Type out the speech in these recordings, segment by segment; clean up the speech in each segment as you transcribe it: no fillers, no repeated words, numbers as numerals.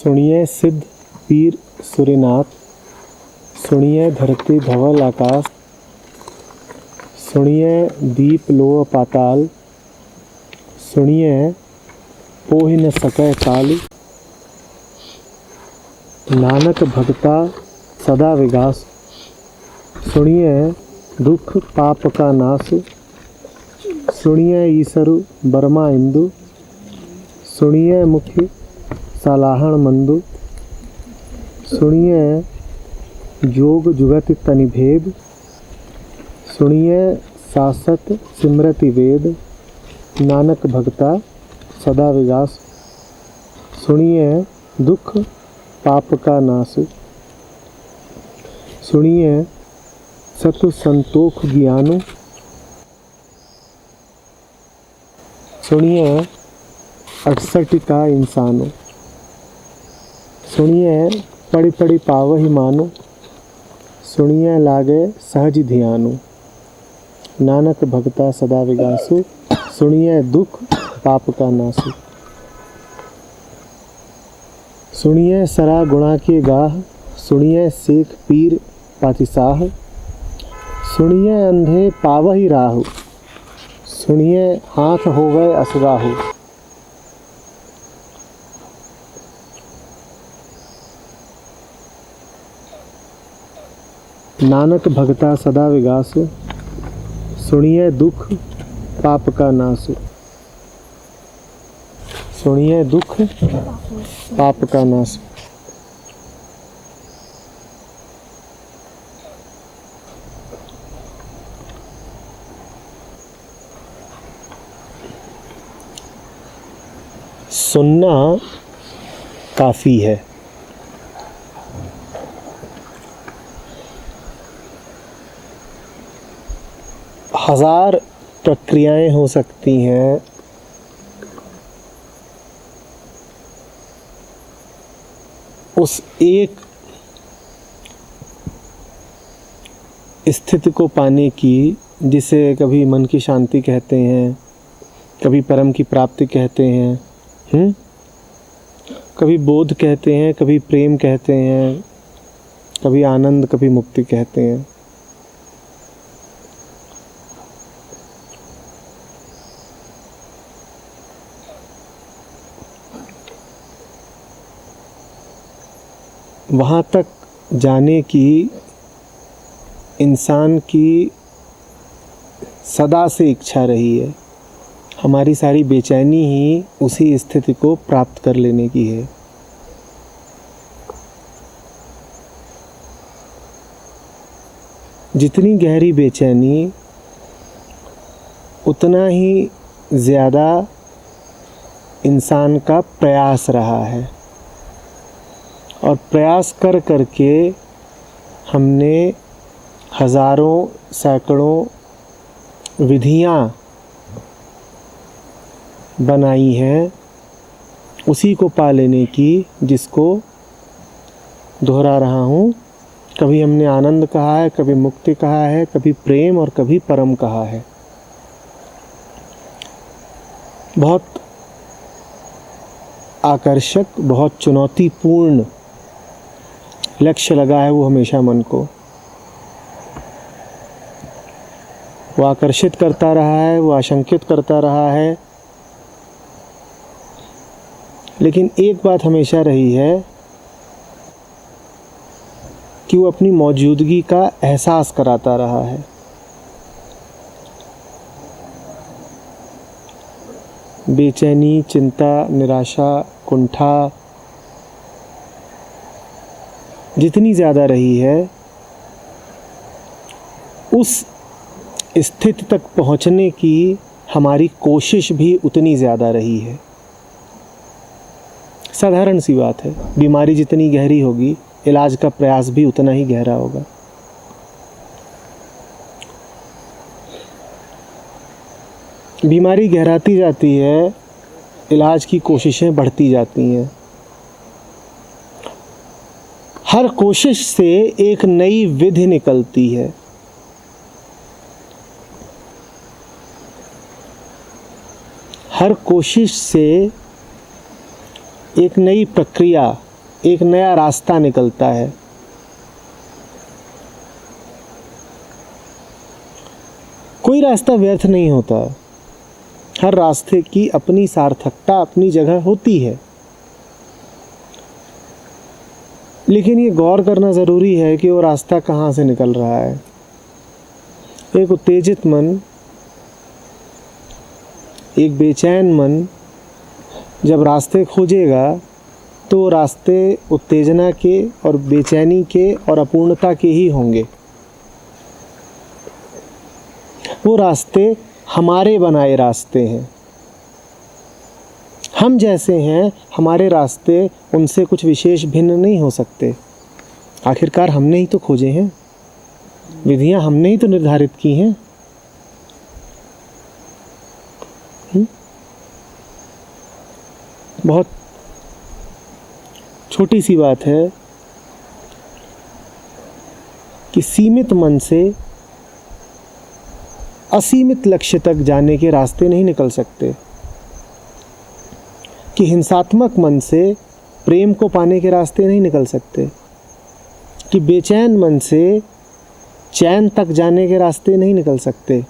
सुनिए सिद्ध पीर सूर्यनाथ, सुनिए धरती धवल आकाश, सुनिए दीप लोह पाताल, सुनिए पोहि न सकै काल। नानक भगता सदा विगास, सुनिए दुख पाप का नाश। सुनिए ईसरु बर्मा इंदु, सुनिए मुखी सालाहण मंदु। सुनिए जोग जुगति तनि भेद, सुनिए सासत सिमरति वेद। नानक भगता सदा विगास, सुनिए दुख पाप का नाश। सुनिए सतु संतोख ज्ञानु, सुनिए 68 का इंसानो। सुनिए पढ़ी पढ़ी पावहि मानो, सुनिए लागे सहज ध्यानु। नानक भगता सदा विगासु, सुनिए दुख पाप का नासु। सुनिए सरा गुणा की गाह, सुनिए शेख पीर पातिशाह। सुनिए अंधे पावहि राहु, सुनिए हाथ होवे असगाहु। नानक भगता सदा विगास, सुनिए दुख पाप का नाश। सुनिए दुख पाप का नाश। सुनना काफी है। हजार प्रक्रियाएं हो सकती हैं, उस एक स्थिति को पाने की, जिसे कभी मन की शांति कहते हैं, कभी परम की प्राप्ति कहते हैं, कभी बोध कहते हैं, कभी प्रेम कहते हैं, कभी आनंद, कभी मुक्ति कहते हैं। वहाँ तक जाने की इंसान की सदा से इच्छा रही है। हमारी सारी बेचैनी ही उसी स्थिति को प्राप्त कर लेने की है। जितनी गहरी बेचैनी, उतना ही ज़्यादा इंसान का प्रयास रहा है, और प्रयास कर करके हमने हज़ारों सैकड़ों विधियाँ बनाई हैं उसी को पा लेने की, जिसको दोहरा रहा हूँ। कभी हमने आनंद कहा है, कभी मुक्ति कहा है, कभी प्रेम और कभी परम कहा है। बहुत आकर्षक, बहुत चुनौतीपूर्ण लक्ष्य लगा है वो हमेशा मन को। वो आकर्षित करता रहा है, वो आशंकित करता रहा है, लेकिन एक बात हमेशा रही है कि वो अपनी मौजूदगी का एहसास कराता रहा है। बेचैनी, चिंता, निराशा, कुंठा जितनी ज़्यादा रही है, उस स्थिति तक पहुंचने की हमारी कोशिश भी उतनी ज़्यादा रही है। साधारण सी बात है, बीमारी जितनी गहरी होगी, इलाज का प्रयास भी उतना ही गहरा होगा। बीमारी गहराती जाती है, इलाज की कोशिशें बढ़ती जाती हैं। हर कोशिश से एक नई विधि निकलती है। हर कोशिश से एक नई प्रक्रिया एक नया रास्ता निकलता है। कोई रास्ता व्यर्थ नहीं होता, हर रास्ते की अपनी सार्थकता, अपनी जगह होती है। लेकिन ये गौर करना ज़रूरी है कि वो रास्ता कहाँ से निकल रहा है। एक उत्तेजित मन, एक बेचैन मन जब रास्ते खोजेगा तो वो रास्ते उत्तेजना के और बेचैनी के और अपूर्णता के ही होंगे। वो रास्ते हमारे बनाए रास्ते हैं। हम जैसे हैं, हमारे रास्ते उनसे कुछ विशेष भिन्न नहीं हो सकते। आखिरकार हमने ही तो खोजे हैं, विधियां हमने ही तो निर्धारित की हैं। बहुत छोटी सी बात है कि सीमित मन से असीमित लक्ष्य तक जाने के रास्ते नहीं निकल सकते, कि हिंसात्मक मन से प्रेम को पाने के रास्ते नहीं निकल सकते, कि बेचैन मन से चैन तक जाने के रास्ते नहीं निकल सकते,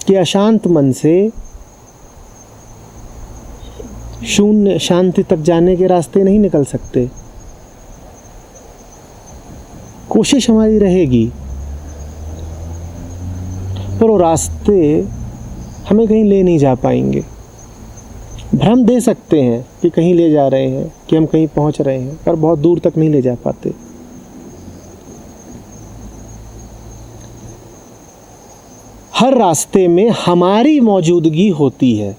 कि अशांत मन से शून्य शांति तक जाने के रास्ते नहीं निकल सकते। कोशिश हमारी रहेगी, पर वो रास्ते हमें कहीं ले नहीं जा पाएंगे। भ्रम दे सकते हैं कि कहीं ले जा रहे हैं, कि हम कहीं पहुंच रहे हैं, पर बहुत दूर तक नहीं ले जा पाते। हर रास्ते में हमारी मौजूदगी होती है।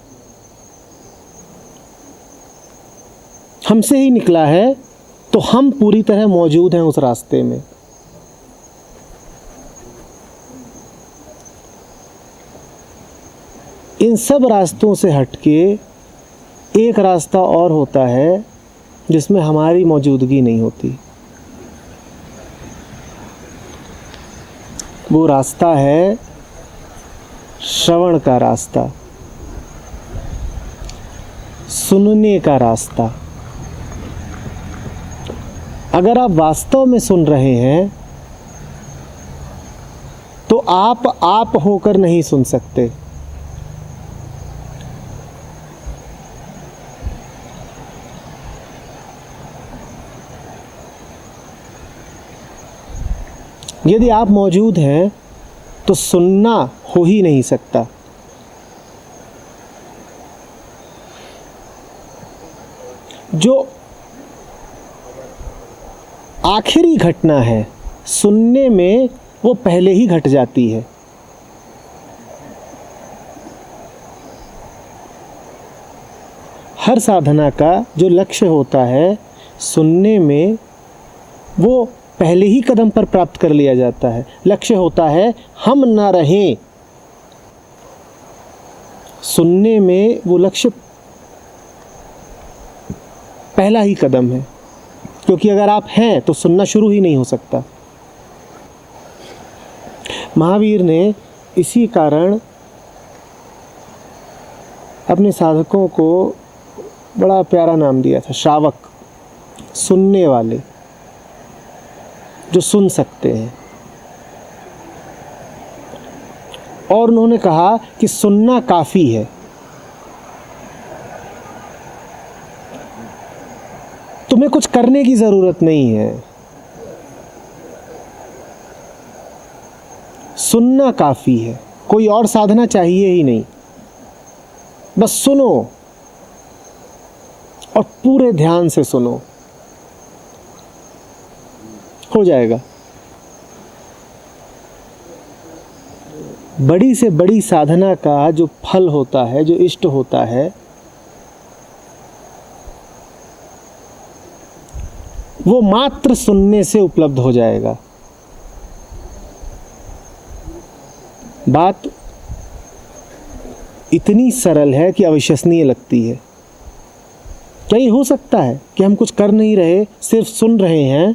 हमसे ही निकला है तो हम पूरी तरह मौजूद हैं उस रास्ते में। इन सब रास्तों से हटके एक रास्ता और होता है जिसमें हमारी मौजूदगी नहीं होती। वो रास्ता है श्रवण का रास्ता, सुनने का रास्ता। अगर आप वास्तव में सुन रहे हैं तो आप होकर नहीं सुन सकते। यदि आप मौजूद हैं तो सुनना हो ही नहीं सकता। जो आखिरी घटना है सुनने में, वो पहले ही घट जाती है। हर साधना का जो लक्ष्य होता है सुनने में, वो पहले ही कदम पर प्राप्त कर लिया जाता है। लक्ष्य होता है हम ना रहें। सुनने में वो लक्ष्य पहला ही कदम है, क्योंकि अगर आप हैं तो सुनना शुरू ही नहीं हो सकता। महावीर ने इसी कारण अपने साधकों को बड़ा प्यारा नाम दिया था, श्रावक, सुनने वाले, जो सुन सकते हैं। और उन्होंने कहा कि सुनना काफ़ी है। तुम्हें कुछ करने की ज़रूरत नहीं है, सुनना काफ़ी है। कोई और साधना चाहिए ही नहीं, बस सुनो और पूरे ध्यान से सुनो, हो जाएगा। बड़ी से बड़ी साधना का जो फल होता है, जो इष्ट होता है, वो मात्र सुनने से उपलब्ध हो जाएगा। बात इतनी सरल है कि अविश्वसनीय लगती है। क्या ये हो सकता है कि हम कुछ कर नहीं रहे, सिर्फ सुन रहे हैं,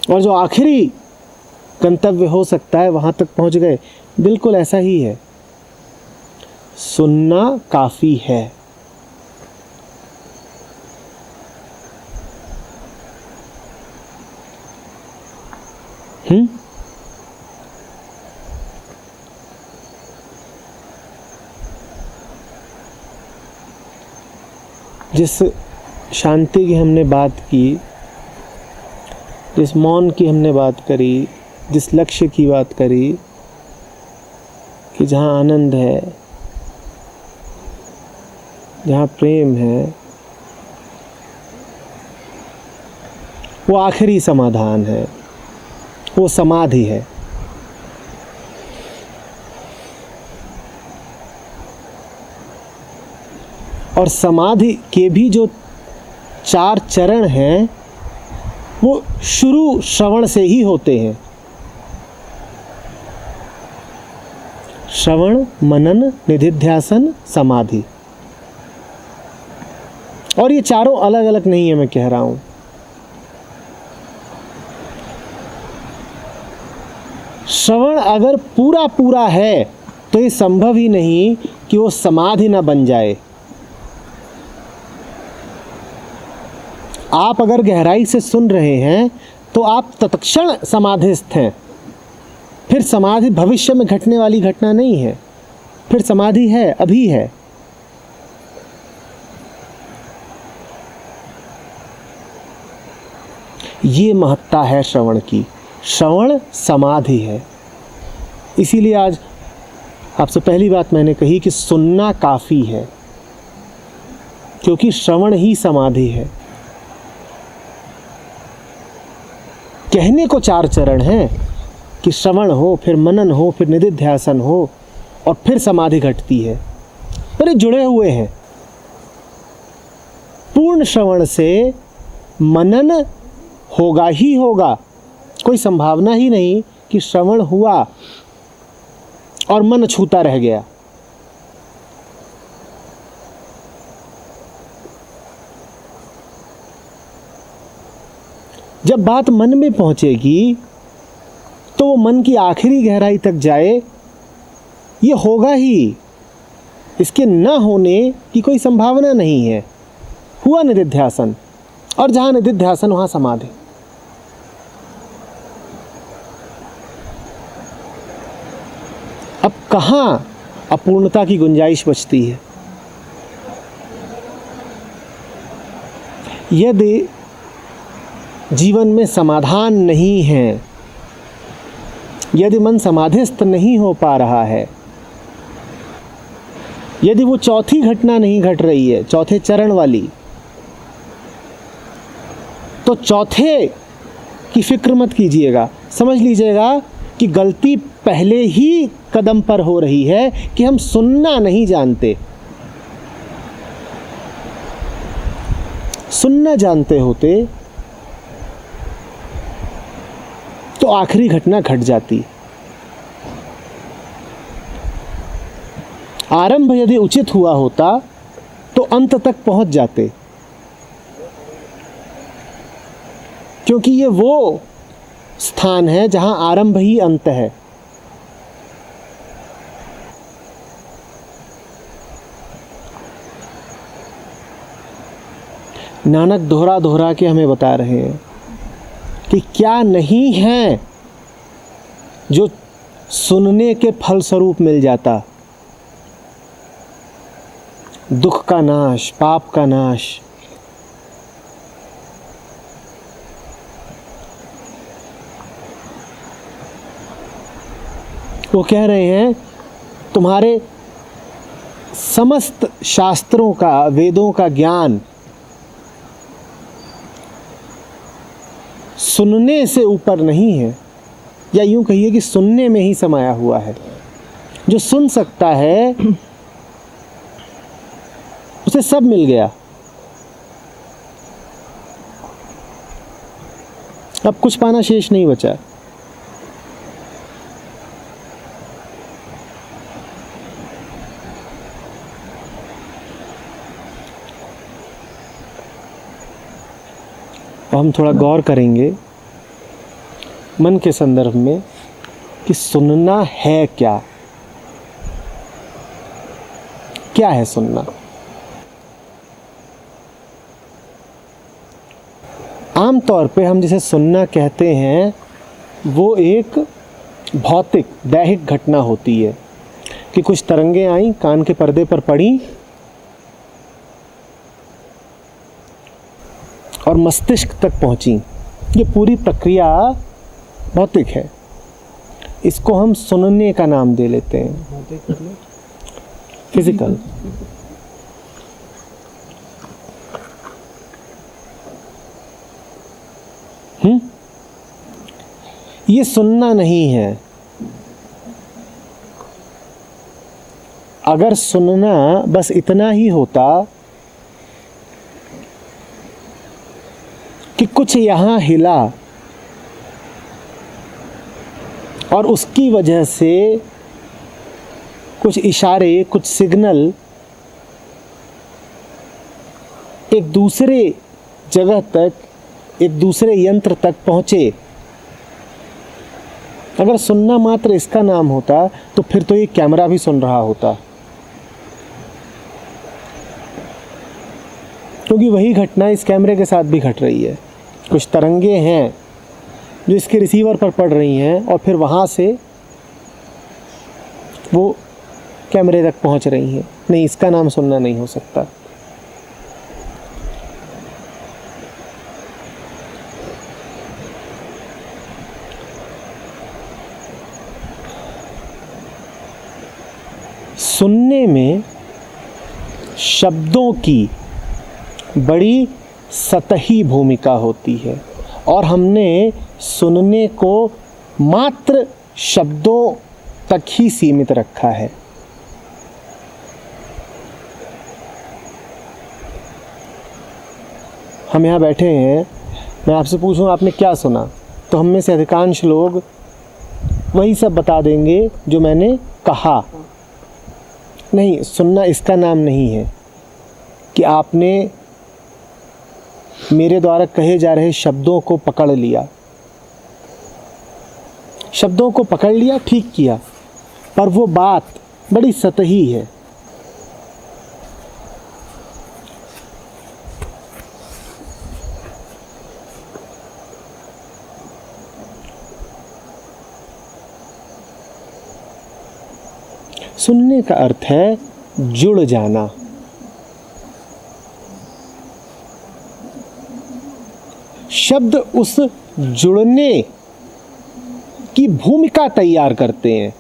और जो आखिरी गंतव्य हो सकता है वहां तक पहुंच गए? बिल्कुल ऐसा ही है। सुनना काफी है। जिस शांति की हमने बात की, जिस मौन की हमने बात करी, जिस लक्ष्य की बात करी कि जहाँ आनंद है, जहाँ प्रेम है, वो आखिरी समाधान है, वो समाधि है। और समाधि के भी जो 4 चरण हैं वो शुरू श्रवण से ही होते हैं। श्रवण, मनन, निधिध्यासन, समाधि। और ये चारों अलग अलग नहीं है, मैं कह रहा हूं। श्रवण अगर पूरा पूरा है तो ये संभव ही नहीं कि वो समाधि ना बन जाए। आप अगर गहराई से सुन रहे हैं तो आप तत्क्षण समाधिस्थ हैं। फिर समाधि भविष्य में घटने वाली घटना नहीं है, फिर समाधि है, अभी है। ये महत्ता है श्रवण की। श्रवण समाधि है। इसीलिए आज आपसे पहली बात मैंने कही कि सुनना काफी है, क्योंकि श्रवण ही समाधि है। कहने को 4 चरण हैं कि श्रवण हो, फिर मनन हो, फिर निधिध्यासन हो और फिर समाधि घटती है, पर ये जुड़े हुए हैं। पूर्ण श्रवण से मनन होगा ही होगा। कोई संभावना ही नहीं कि श्रवण हुआ और मन छूता रह गया। जब बात मन में पहुंचेगी तो वो मन की आखिरी गहराई तक जाए, ये होगा ही। इसके न होने की कोई संभावना नहीं है। हुआ निधिध्यासन, और जहां निधिध्यासन वहां समाधि। अब कहां अपूर्णता की गुंजाइश बचती है? यदि जीवन में समाधान नहीं है, यदि मन समाधिस्थ नहीं हो पा रहा है, यदि वो चौथी घटना नहीं घट रही है, चौथे चरण वाली, तो चौथे की फिक्र मत कीजिएगा। समझ लीजिएगा कि गलती पहले ही कदम पर हो रही है कि हम सुनना नहीं जानते। सुनना जानते होते तो आखिरी घटना घट जाती। आरंभ यदि उचित हुआ होता तो अंत तक पहुंच जाते, क्योंकि ये वो स्थान है जहां आरंभ ही अंत है। नानक दोहरा दोहरा के हमें बता रहे हैं कि क्या नहीं है जो सुनने के फलस्वरूप मिल जाता। दुख का नाश, पाप का नाश। वो कह रहे हैं तुम्हारे समस्त शास्त्रों का, वेदों का ज्ञान सुनने से ऊपर नहीं है, या यूं कहिए कि सुनने में ही समाया हुआ है। जो सुन सकता है उसे सब मिल गया। अब कुछ पाना शेष नहीं बचा। हम थोड़ा गौर करेंगे मन के संदर्भ में कि सुनना है क्या। क्या है सुनना? आमतौर पे हम जिसे सुनना कहते हैं वो एक भौतिक दैहिक घटना होती है कि कुछ तरंगें आईं, कान के पर्दे पर पड़ी और मस्तिष्क तक पहुंची। ये पूरी प्रक्रिया भौतिक है। इसको हम सुनने का नाम दे लेते हैं, फिजिकल। ये सुनना नहीं है। अगर सुनना बस इतना ही होता कि कुछ यहां हिला और उसकी वजह से कुछ इशारे, कुछ सिग्नल एक दूसरे जगह तक, एक दूसरे यंत्र तक पहुंचे, अगर सुनना मात्र इसका नाम होता तो फिर तो ये कैमरा भी सुन रहा होता, क्योंकि वही घटना इस कैमरे के साथ भी घट रही है। कुछ तरंगे हैं जो इसके रिसीवर पर पड़ रही हैं और फिर वहाँ से वो कैमरे तक पहुँच रही हैं। नहीं, इसका नाम सुनना नहीं हो सकता। सुनने में शब्दों की बड़ी सतही भूमिका होती है और हमने सुनने को मात्र शब्दों तक ही सीमित रखा है। हम यहाँ बैठे हैं, मैं आपसे पूछूं आपने क्या सुना, तो हम में से अधिकांश लोग वही सब बता देंगे जो मैंने कहा। नहीं, सुनना इसका नाम नहीं है कि आपने मेरे द्वारा कहे जा रहे शब्दों को पकड़ लिया। शब्दों को पकड़ लिया, ठीक किया, पर वो बात बड़ी सतही है। सुनने का अर्थ है जुड़ जाना। शब्द उस जुड़ने की भूमिका तैयार करते हैं।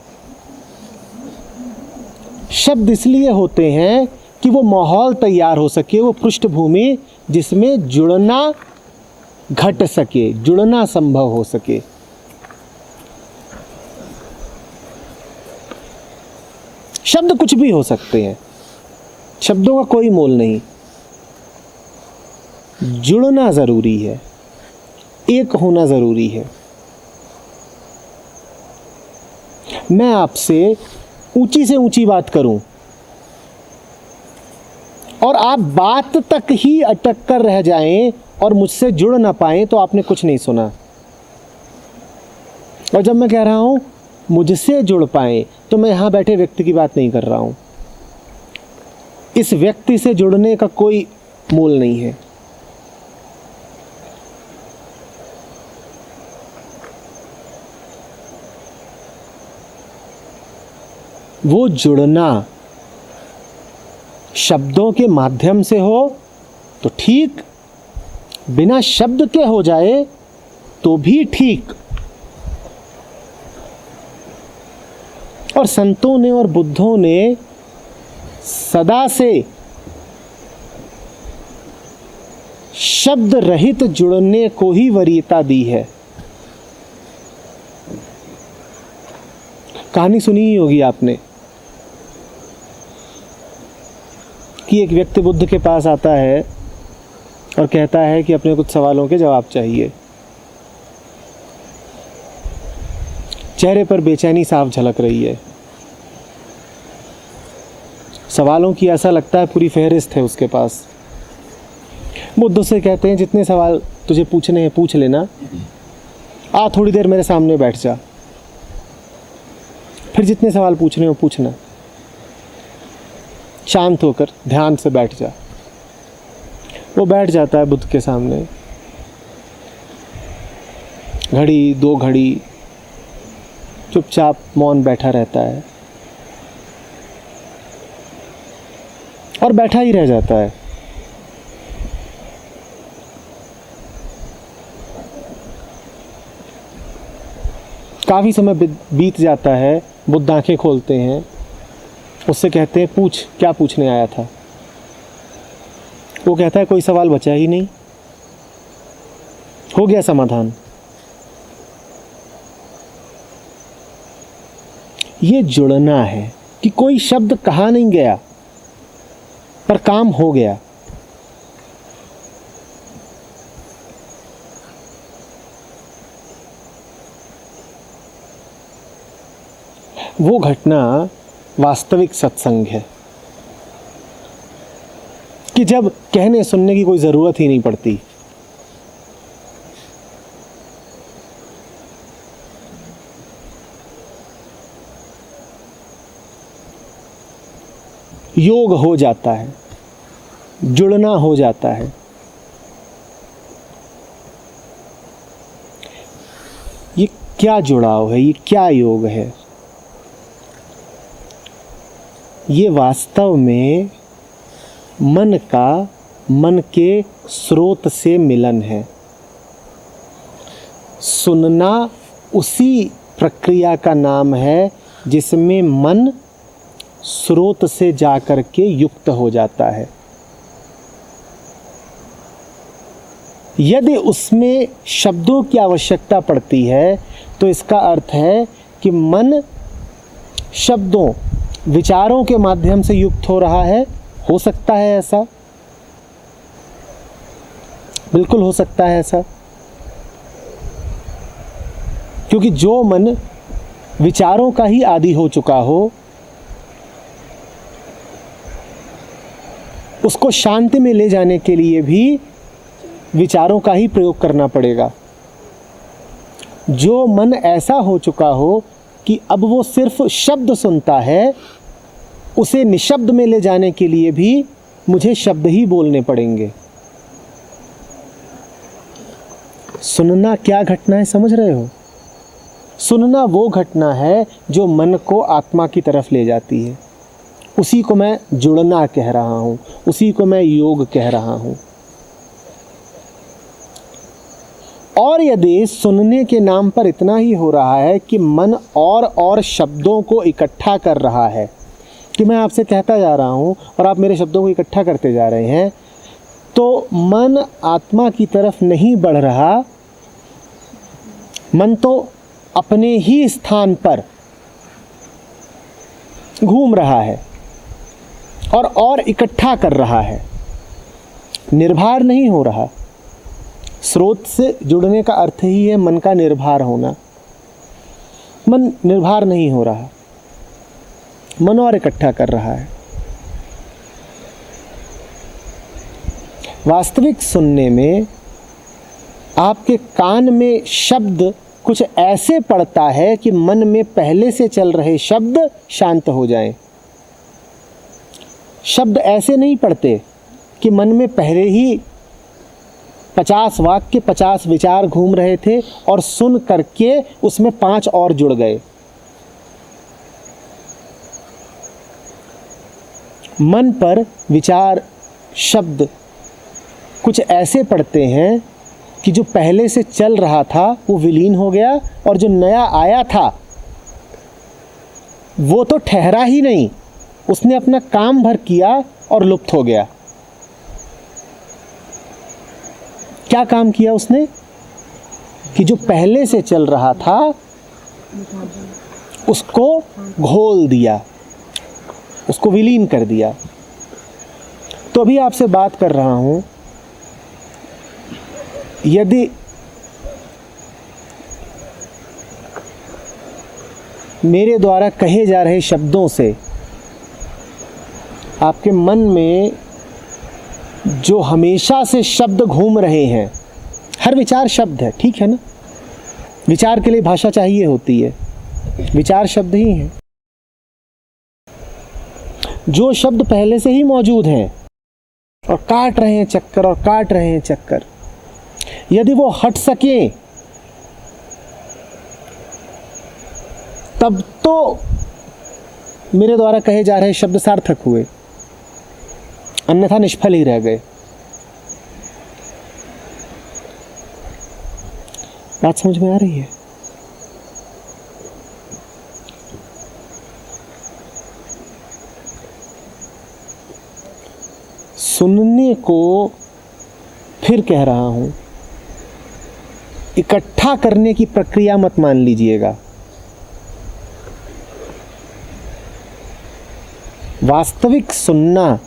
शब्द इसलिए होते हैं कि वो माहौल तैयार हो सके, वो पृष्ठभूमि जिसमें जुड़ना घट सके, जुड़ना संभव हो सके। शब्द कुछ भी हो सकते हैं, शब्दों का कोई मोल नहीं। जुड़ना जरूरी है, एक होना जरूरी है। मैं आपसे ऊंची से ऊंची बात करूं और आप बात तक ही अटक कर रह जाएं और मुझसे जुड़ ना पाएं तो आपने कुछ नहीं सुना। और जब मैं कह रहा हूं मुझसे जुड़ पाएं तो मैं यहां बैठे व्यक्ति की बात नहीं कर रहा हूं। इस व्यक्ति से जुड़ने का कोई मोल नहीं है। वो जुड़ना शब्दों के माध्यम से हो तो ठीक, बिना शब्द के हो जाए तो भी ठीक। और संतों ने और बुद्धों ने सदा से शब्द रहित जुड़ने को ही वरीयता दी है। कहानी सुनी ही होगी आपने कि एक व्यक्ति बुद्ध के पास आता है और कहता है कि अपने कुछ सवालों के जवाब चाहिए। चेहरे पर बेचैनी साफ झलक रही है। सवालों की ऐसा लगता है पूरी फहरिस्त है उसके पास। बुद्ध से कहते हैं जितने सवाल तुझे पूछने हैं पूछ लेना, आ थोड़ी देर मेरे सामने बैठ जा, फिर जितने सवाल पूछने हो पूछना। शांत होकर ध्यान से बैठ जा। वो बैठ जाता है बुद्ध के सामने। घड़ी 2 घड़ी चुपचाप मौन बैठा रहता है और बैठा ही रह जाता है। काफी समय बीत जाता है। बुद्ध आंखें खोलते हैं, उससे कहते हैं पूछ, क्या पूछने आया था? वो कहता है कोई सवाल बचा ही नहीं, हो गया समाधान। ये जुड़ना है कि कोई शब्द कहा नहीं गया पर काम हो गया। वो घटना वास्तविक सत्संग है कि जब कहने सुनने की कोई जरूरत ही नहीं पड़ती। योग हो जाता है, जुड़ना हो जाता है। ये क्या जुड़ाव है, ये क्या योग है? ये वास्तव में मन के स्रोत से मिलन है। सुनना उसी प्रक्रिया का नाम है जिसमें मन स्रोत से जाकर के युक्त हो जाता है। यदि उसमें शब्दों की आवश्यकता पड़ती है तो इसका अर्थ है कि मन शब्दों, विचारों के माध्यम से युक्त हो रहा है। हो सकता है ऐसा, बिल्कुल हो सकता है ऐसा, क्योंकि जो मन विचारों का ही आदी हो चुका हो उसको शांति में ले जाने के लिए भी विचारों का ही प्रयोग करना पड़ेगा। जो मन ऐसा हो चुका हो कि अब वो सिर्फ शब्द सुनता है, उसे निशब्द में ले जाने के लिए भी मुझे शब्द ही बोलने पड़ेंगे। सुनना क्या घटना है, समझ रहे हो? सुनना वो घटना है जो मन को आत्मा की तरफ ले जाती है। उसी को मैं जुड़ना कह रहा हूं, उसी को मैं योग कह रहा हूं। और यदि सुनने के नाम पर इतना ही हो रहा है कि मन और शब्दों को इकट्ठा कर रहा है, कि मैं आपसे कहता जा रहा हूं और आप मेरे शब्दों को इकट्ठा करते जा रहे हैं, तो मन आत्मा की तरफ नहीं बढ़ रहा। मन तो अपने ही स्थान पर घूम रहा है और इकट्ठा कर रहा है, निर्भर नहीं हो रहा। स्रोत से जुड़ने का अर्थ ही है मन का निर्भर होना। मन निर्भर नहीं हो रहा, मन और इकट्ठा कर रहा है। वास्तविक सुनने में आपके कान में शब्द कुछ ऐसे पड़ता है कि मन में पहले से चल रहे शब्द शांत हो जाएं। शब्द ऐसे नहीं पड़ते कि मन में पहले ही 50 वाक्य 50 विचार घूम रहे थे और सुन करके उसमें 5 और जुड़ गए। मन पर विचार शब्द कुछ ऐसे पड़ते हैं कि जो पहले से चल रहा था वो विलीन हो गया और जो नया आया था वो तो ठहरा ही नहीं, उसने अपना काम भर किया और लुप्त हो गया। क्या काम किया उसने? कि जो पहले से चल रहा था उसको घोल दिया, उसको विलीन कर दिया। तो अभी आपसे बात कर रहा हूं, यदि मेरे द्वारा कहे जा रहे शब्दों से आपके मन में जो हमेशा से शब्द घूम रहे हैं, हर विचार शब्द है, ठीक है ना? विचार के लिए भाषा चाहिए होती है, विचार शब्द ही हैं। जो शब्द पहले से ही मौजूद हैं और काट रहे हैं चक्कर और काट रहे हैं चक्कर, यदि वो हट सके तब तो मेरे द्वारा कहे जा रहे शब्द सार्थक हुए, अन्यथा निष्फल ही रह गए। बात समझ में आ रही है? सुनने को फिर कह रहा हूं, इकट्ठा करने की प्रक्रिया मत मान लीजिएगा। वास्तविक सुनना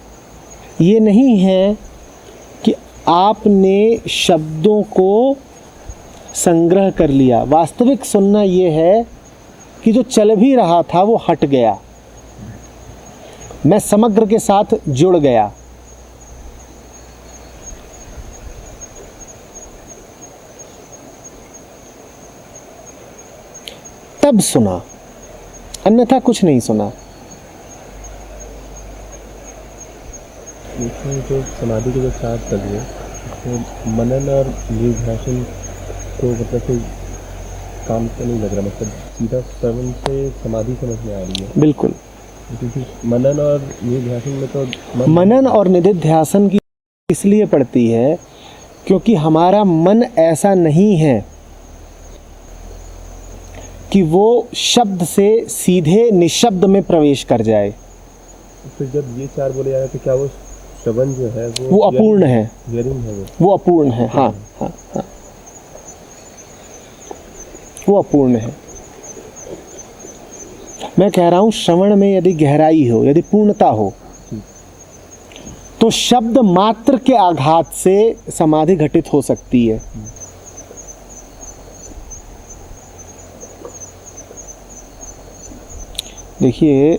ये नहीं है कि आपने शब्दों को संग्रह कर लिया। वास्तविक सुनना ये है कि जो चल भी रहा था वो हट गया, मैं समग्र के साथ जुड़ गया। तब सुना, अन्यथा कुछ नहीं सुना। तो समाधि के जो 4 तत्व हैं, तो मनन और निर्ध्यासन तो मतलब कोई काम तो नहीं लग रहा, मतलब सीधा श्रवण से समाधि समझ में आ रही है। बिल्कुल, क्योंकि मनन और निर्ध्यासन में तो मनन और निधिध्यासन की इसलिए पड़ती है क्योंकि हमारा मन ऐसा नहीं है कि वो शब्द से सीधे निशब्द में प्रवेश कर जाए। फिर जब ये 4 बोले जा रहे तो क्या वो श्रवण जो है वो अपूर्ण है, वो अपूर्ण है। हाँ हाँ हाँ, वो अपूर्ण है। मैं कह रहा हूं श्रवण में यदि गहराई हो, यदि पूर्णता हो, तो शब्द मात्र के आघात से समाधि घटित हो सकती है। देखिए,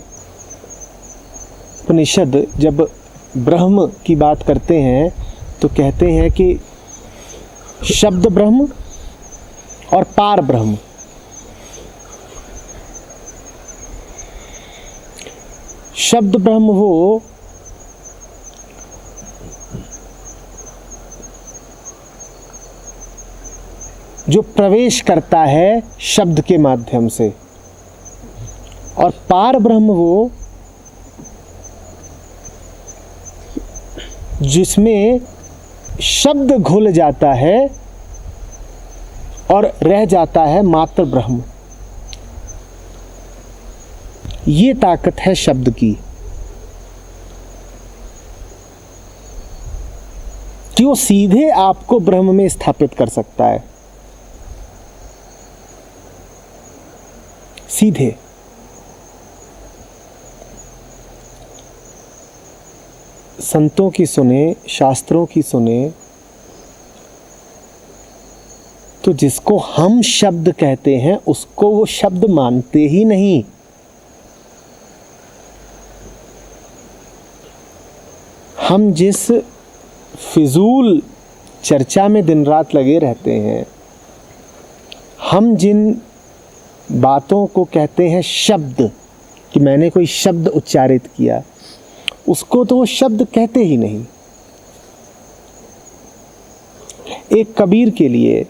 उपनिषद जब ब्रह्म की बात करते हैं तो कहते हैं कि शब्द ब्रह्म और पार ब्रह्म। शब्द ब्रह्म वो जो प्रवेश करता है शब्द के माध्यम से, और पार ब्रह्म वो जिसमें शब्द घुल जाता है और रह जाता है मात्र ब्रह्म। ये ताकत है शब्द की कि वो सीधे आपको ब्रह्म में स्थापित कर सकता है, सीधे। संतों की सुने, शास्त्रों की सुने, तो जिसको हम शब्द कहते हैं उसको वो शब्द मानते ही नहीं। हम जिस फिजूल चर्चा में दिन रात लगे रहते हैं, हम जिन बातों को कहते हैं शब्द, कि मैंने कोई शब्द उच्चारित किया, उसको तो वो शब्द कहते ही नहीं। एक कबीर के लिए,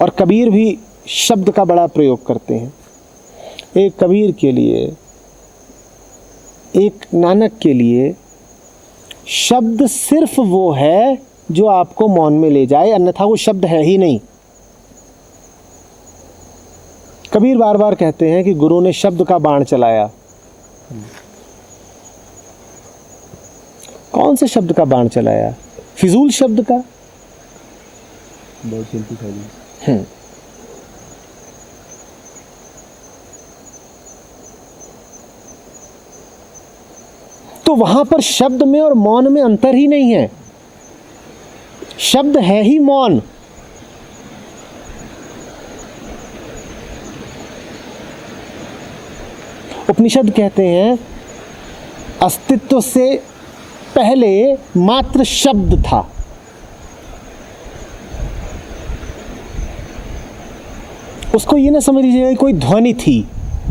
और कबीर भी शब्द का बड़ा प्रयोग करते हैं, एक कबीर के लिए, एक नानक के लिए शब्द सिर्फ वो है जो आपको मौन में ले जाए, अन्यथा वो शब्द है ही नहीं। कबीर बार बार कहते हैं कि गुरु ने शब्द का बाण चलाया। कौन से शब्द का बाण चलाया? फिजूल शब्द का। बहुत शक्तिशाली। तो वहां पर शब्द में और मौन में अंतर ही नहीं है। शब्द है ही मौन। उपनिषद कहते हैं अस्तित्व से पहले मात्र शब्द था। उसको ये ना समझ लीजिएगा कोई ध्वनि थी,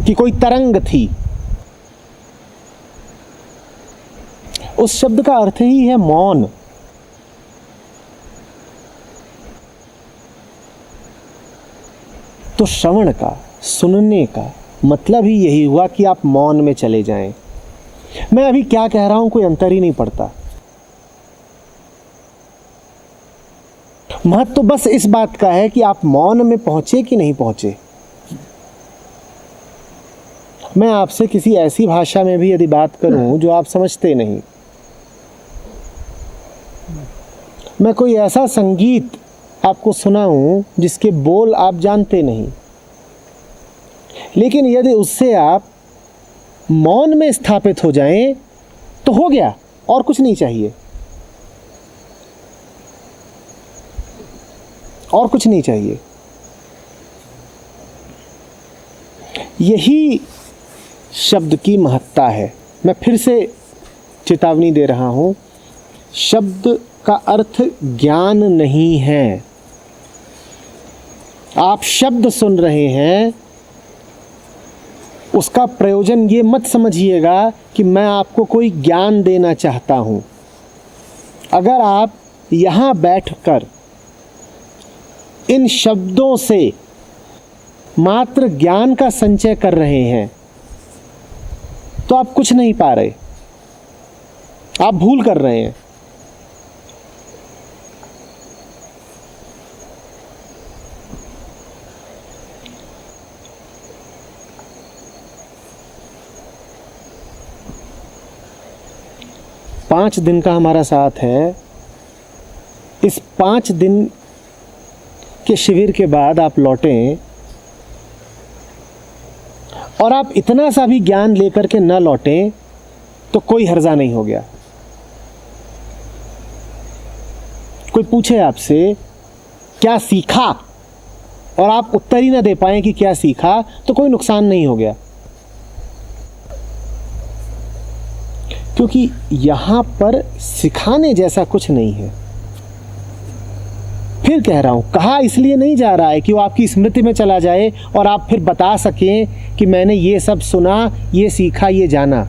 कि कोई तरंग थी। उस शब्द का अर्थ ही है मौन। तो श्रवण का, सुनने का मतलब ही यही हुआ कि आप मौन में चले जाएं। मैं अभी क्या कह रहा हूं कोई अंतर ही नहीं पड़ता। महत्व तो बस इस बात का है कि आप मौन में पहुंचे कि नहीं पहुंचे। मैं आपसे किसी ऐसी भाषा में भी यदि बात करूं जो आप समझते नहीं, मैं कोई ऐसा संगीत आपको सुनाऊं जिसके बोल आप जानते नहीं, लेकिन यदि उससे आप मौन में स्थापित हो जाएं तो हो गया, और कुछ नहीं चाहिए, और कुछ नहीं चाहिए। यही शब्द की महत्ता है। मैं फिर से चेतावनी दे रहा हूं, शब्द का अर्थ ज्ञान नहीं है। आप शब्द सुन रहे हैं, उसका प्रयोजन ये मत समझिएगा कि मैं आपको कोई ज्ञान देना चाहता हूं। अगर आप यहां बैठकर इन शब्दों से मात्र ज्ञान का संचय कर रहे हैं तो आप कुछ नहीं पा रहे, आप भूल कर रहे हैं। पांच दिन का हमारा साथ है। इस 5 दिन के शिविर के बाद आप लौटें और आप इतना सा भी ज्ञान लेकर के न लौटें तो कोई हर्जा नहीं हो गया। कोई पूछे आपसे क्या सीखा और आप उत्तर ही ना दे पाए कि क्या सीखा, तो कोई नुकसान नहीं हो गया, क्योंकि यहां पर सिखाने जैसा कुछ नहीं है। फिर कह रहा हूं, कहा इसलिए नहीं जा रहा है कि वो आपकी स्मृति में चला जाए और आप फिर बता सकें कि मैंने ये सब सुना, ये सीखा, ये जाना।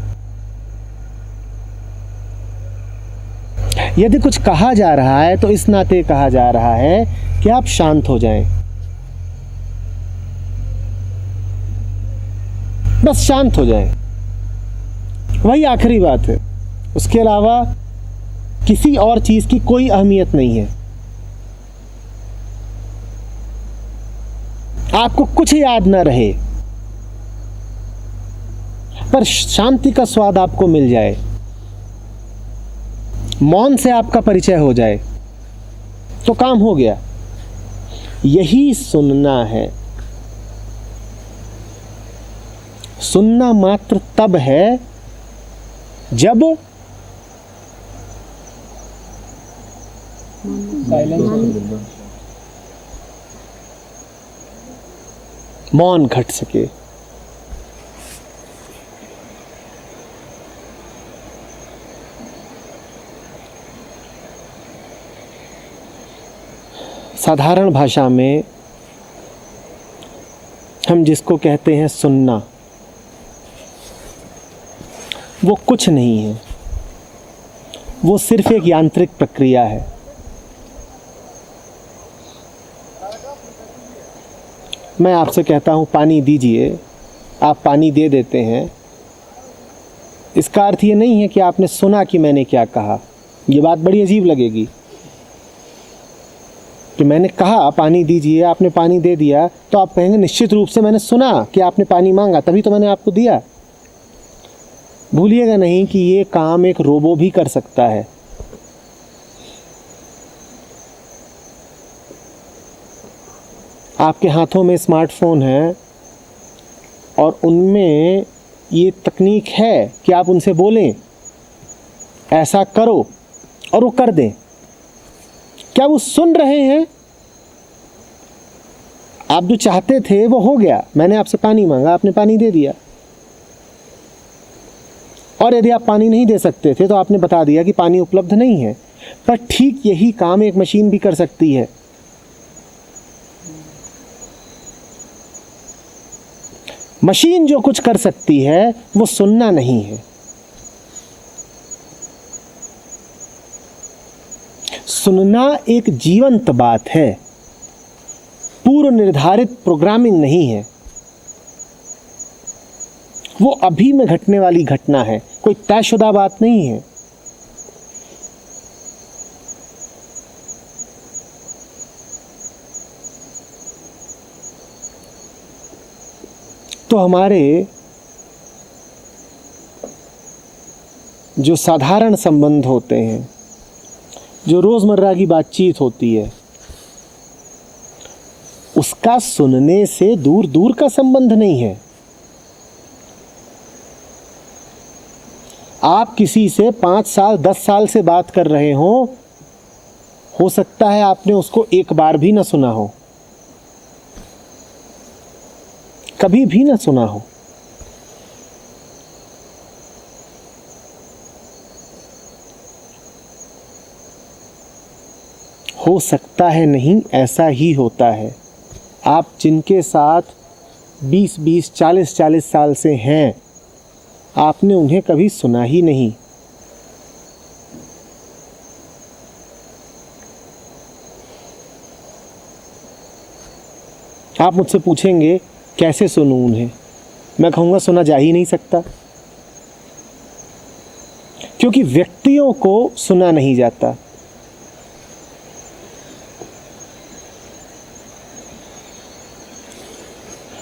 यदि कुछ कहा जा रहा है तो इस नाते कहा जा रहा है कि आप शांत हो जाएं, बस शांत हो जाएं। वही आखिरी बात है, उसके अलावा किसी और चीज की कोई अहमियत नहीं है। आपको कुछ याद ना रहे पर शांति का स्वाद आपको मिल जाए, मौन से आपका परिचय हो जाए तो काम हो गया। यही सुनना है। सुनना मात्र तब है जब मौन घट सके। साधारण भाषा में हम जिसको कहते हैं सुनना, वो कुछ नहीं है, वो सिर्फ एक यांत्रिक प्रक्रिया है। मैं आपसे कहता हूँ पानी दीजिए, आप पानी दे देते हैं। इसका अर्थ ये नहीं है कि आपने सुना कि मैंने क्या कहा। ये बात बड़ी अजीब लगेगी कि मैंने कहा पानी दीजिए, आपने पानी दे दिया, तो आप कहेंगे निश्चित रूप से मैंने सुना कि आपने पानी मांगा, तभी तो मैंने आपको दिया। भूलिएगा नहीं कि ये काम एक रोबो भी कर सकता है। आपके हाथों में स्मार्टफोन है और उनमें ये तकनीक है कि आप उनसे बोलें ऐसा करो और वो कर दें। क्या वो सुन रहे हैं? आप जो चाहते थे वो हो गया। मैंने आपसे पानी मांगा, आपने पानी दे दिया। और यदि आप पानी नहीं दे सकते थे तो आपने बता दिया कि पानी उपलब्ध नहीं है। पर ठीक यही काम एक मशीन भी कर सकती है। मशीन जो कुछ कर सकती है वो सुनना नहीं है। सुनना एक जीवंत बात है, पूर्व निर्धारित प्रोग्रामिंग नहीं है। वो अभी में घटने वाली घटना है, कोई तयशुदा बात नहीं है। तो हमारे जो साधारण संबंध होते हैं, जो रोजमर्रा की बातचीत होती है, उसका सुनने से दूर दूर का संबंध नहीं है। आप किसी से 5 साल 10 साल से बात कर रहे हो सकता है आपने उसको एक बार भी ना सुना हो, कभी भी ना सुना हो सकता है नहीं, ऐसा ही होता है। आप जिनके साथ 20-20, 40-40 साल से हैं, आपने उन्हें कभी सुना ही नहीं। आप मुझसे पूछेंगे कैसे सुनूं उन्हें, मैं कहूँगा सुना जा ही नहीं सकता, क्योंकि व्यक्तियों को सुना नहीं जाता।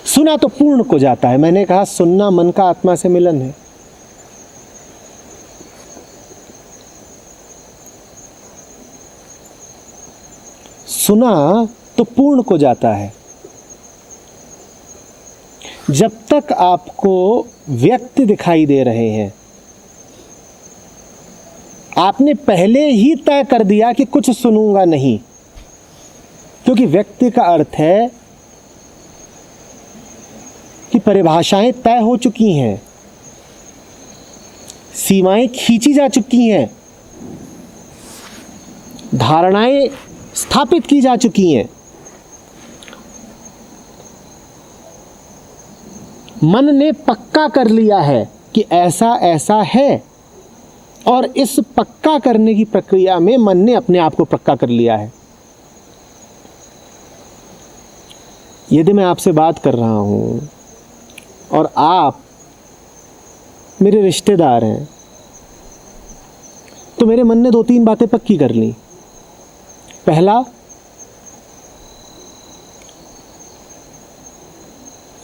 सुना तो पूर्ण को जाता है। मैंने कहा सुनना मन का आत्मा से मिलन है। सुना तो पूर्ण को जाता है। जब तक आपको व्यक्ति दिखाई दे रहे हैं, आपने पहले ही तय कर दिया कि कुछ सुनूंगा नहीं, क्योंकि व्यक्ति का अर्थ है कि परिभाषाएं तय हो चुकी हैं, सीमाएं खींची जा चुकी हैं, धारणाएं स्थापित की जा चुकी हैं। मन ने पक्का कर लिया है कि ऐसा ऐसा है, और इस पक्का करने की प्रक्रिया में मन ने अपने आप को पक्का कर लिया है। यदि मैं आपसे बात कर रहा हूं और आप मेरे रिश्तेदार हैं, तो मेरे मन ने 2-3 बातें पक्की कर ली। पहला,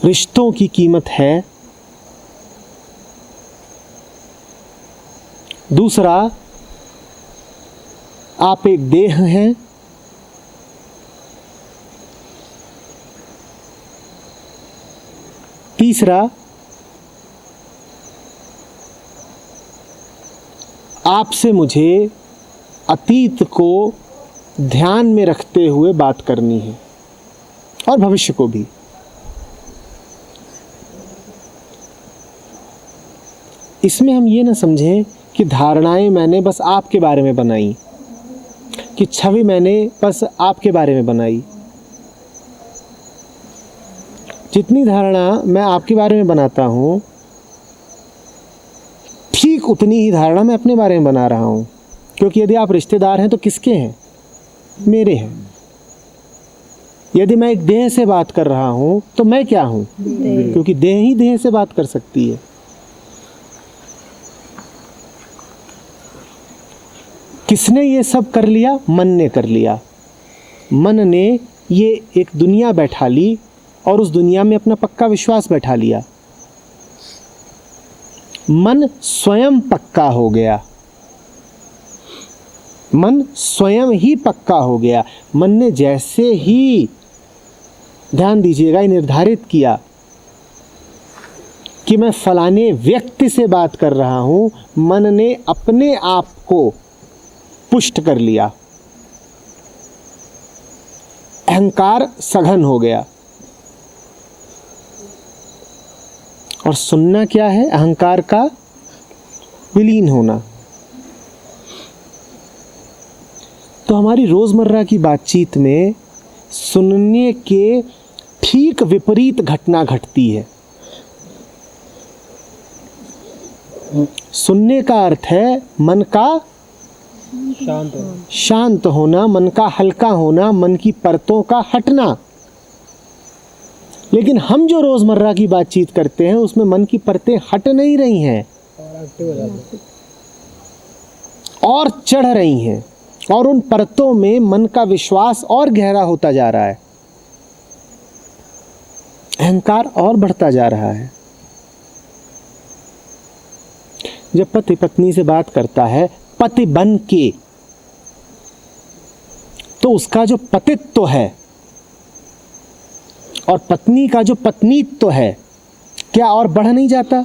रिश्तों की कीमत है। दूसरा, आप एक देह हैं। तीसरा, आपसे मुझे अतीत को ध्यान में रखते हुए बात करनी है, और भविष्य को भी। इसमें हम ये ना समझें कि धारणाएं मैंने बस आपके बारे में बनाई, कि छवि मैंने बस आपके बारे में बनाई। जितनी धारणा मैं आपके बारे में बनाता हूँ, ठीक उतनी ही धारणा मैं अपने बारे में बना रहा हूँ। क्योंकि यदि आप रिश्तेदार हैं तो किसके हैं? मेरे हैं। यदि मैं एक देह से बात कर रहा हूँ तो मैं क्या हूँ? क्योंकि देह ही देह से बात कर सकती है। किसने ये सब कर लिया? मन ने कर लिया। मन ने ये एक दुनिया बैठा ली और उस दुनिया में अपना पक्का विश्वास बैठा लिया। मन स्वयं पक्का हो गया। मन स्वयं ही पक्का हो गया। मन ने जैसे ही, ध्यान दीजिएगा, निर्धारित किया कि मैं फलाने व्यक्ति से बात कर रहा हूं, मन ने अपने आप को पुष्ट कर लिया। अहंकार सघन हो गया। और सुनना क्या है? अहंकार का विलीन होना। तो हमारी रोजमर्रा की बातचीत में सुनने के ठीक विपरीत घटना घटती है। सुनने का अर्थ है मन का शांत होना, मन का हल्का होना, मन की परतों का हटना। लेकिन हम जो रोजमर्रा की बातचीत करते हैं उसमें मन की परतें हट नहीं रही हैं और चढ़ रही हैं, और उन परतों में मन का विश्वास और गहरा होता जा रहा है, अहंकार और बढ़ता जा रहा है। जब पति पत्नी से बात करता है पति बन के, तो उसका जो पतित्व है और पत्नी का जो पत्नीत्व है, क्या और बढ़ नहीं जाता?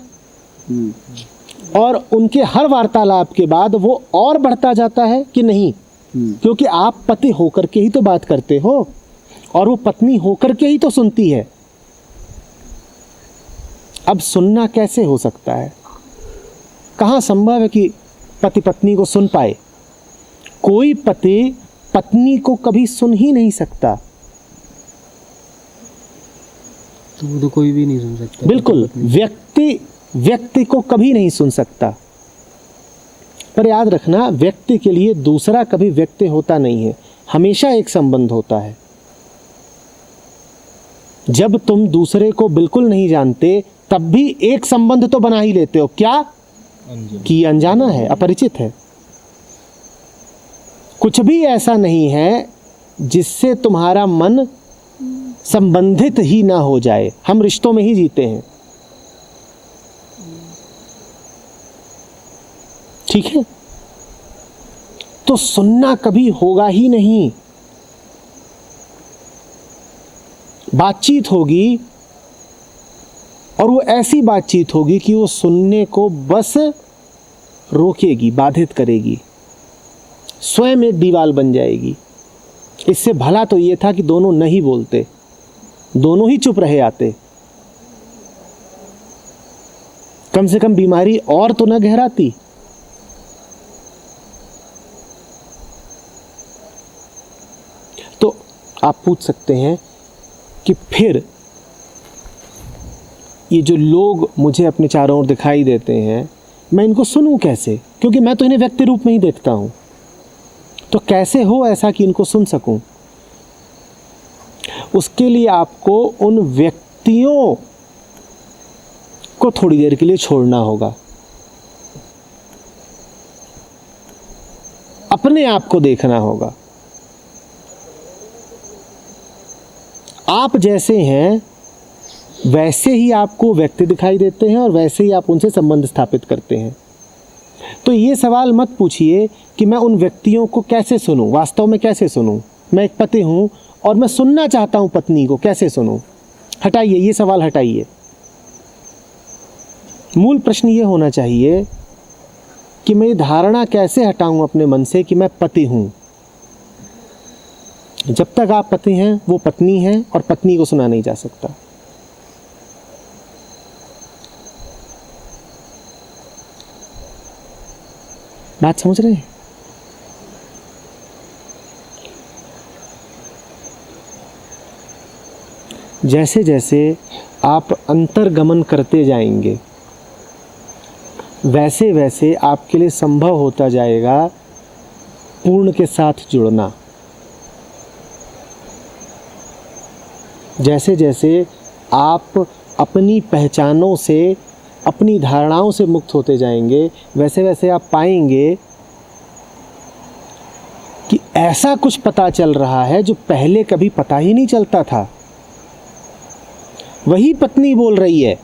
और उनके हर वार्तालाप के बाद वो और बढ़ता जाता है कि नहीं? क्योंकि आप पति होकर के ही तो बात करते हो और वो पत्नी होकर के ही तो सुनती है। अब सुनना कैसे हो सकता है? कहाँ संभव है कि पति पत्नी को सुन पाए? कोई पति पत्नी को कभी सुन ही नहीं सकता। तो कोई भी नहीं सुन सकता। बिल्कुल, व्यक्ति को कभी नहीं सुन सकता। पर याद रखना, व्यक्ति के लिए दूसरा कभी व्यक्ति होता नहीं है, हमेशा एक संबंध होता है। जब तुम दूसरे को बिल्कुल नहीं जानते तब भी एक संबंध तो बना ही लेते हो। क्या? कि अनजाना है, अपरिचित है। कुछ भी ऐसा नहीं है जिससे तुम्हारा मन संबंधित ही ना हो जाए। हम रिश्तों में ही जीते हैं, ठीक है? तो सुनना कभी होगा ही नहीं। बातचीत होगी और वो ऐसी बातचीत होगी कि वो सुनने को बस रोकेगी, बाधित करेगी, स्वयं एक दीवार बन जाएगी। इससे भला तो ये था कि दोनों नहीं बोलते, दोनों ही चुप रहे आते। कम से कम बीमारी और तो न गहराती। तो आप पूछ सकते हैं कि फिर ये जो लोग मुझे अपने चारों ओर दिखाई देते हैं, मैं इनको सुनूं कैसे? क्योंकि मैं तो इन्हें व्यक्ति रूप में ही देखता हूं। तो कैसे हो ऐसा कि इनको सुन सकूं? उसके लिए आपको उन व्यक्तियों को थोड़ी देर के लिए छोड़ना होगा, अपने आप को देखना होगा। आप जैसे हैं वैसे ही आपको व्यक्ति दिखाई देते हैं और वैसे ही आप उनसे संबंध स्थापित करते हैं। तो ये सवाल मत पूछिए कि मैं उन व्यक्तियों को कैसे सुनूं, वास्तव में कैसे सुनूं। मैं एक पति हूं और मैं सुनना चाहता हूं पत्नी को, कैसे सुनूं? हटाइए ये सवाल, हटाइए। मूल प्रश्न ये होना चाहिए कि मैं ये धारणा कैसे हटाऊं अपने मन से कि मैं पति हूं। जब तक आप पति हैं वो पत्नी है और पत्नी को सुना नहीं जा सकता। बात समझ रहे हैं? जैसे जैसे आप अंतर्गमन करते जाएंगे वैसे वैसे आपके लिए संभव होता जाएगा पूर्ण के साथ जुड़ना। जैसे जैसे आप अपनी पहचानों से, अपनी धारणाओं से मुक्त होते जाएंगे, वैसे वैसे आप पाएंगे कि ऐसा कुछ पता चल रहा है जो पहले कभी पता ही नहीं चलता था। वही पत्नी बोल रही है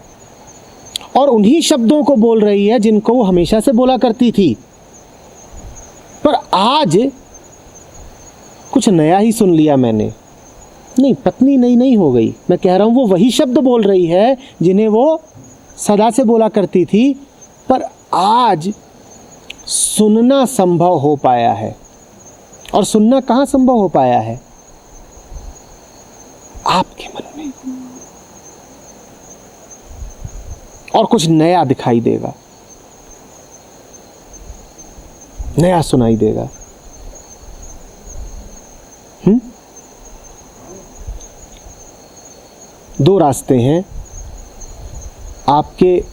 और उन्हीं शब्दों को बोल रही है जिनको वो हमेशा से बोला करती थी, पर आज कुछ नया ही सुन लिया मैंने। नहीं, पत्नी नई नहीं हो गई, मैं कह रहा हूं वो वही शब्द बोल रही है जिन्हें वो सदा से बोला करती थी, पर आज सुनना संभव हो पाया है। और सुनना कहाँ संभव हो पाया है? आपके मन में। और कुछ नया दिखाई देगा, नया सुनाई देगा। दो रास्ते हैं आपके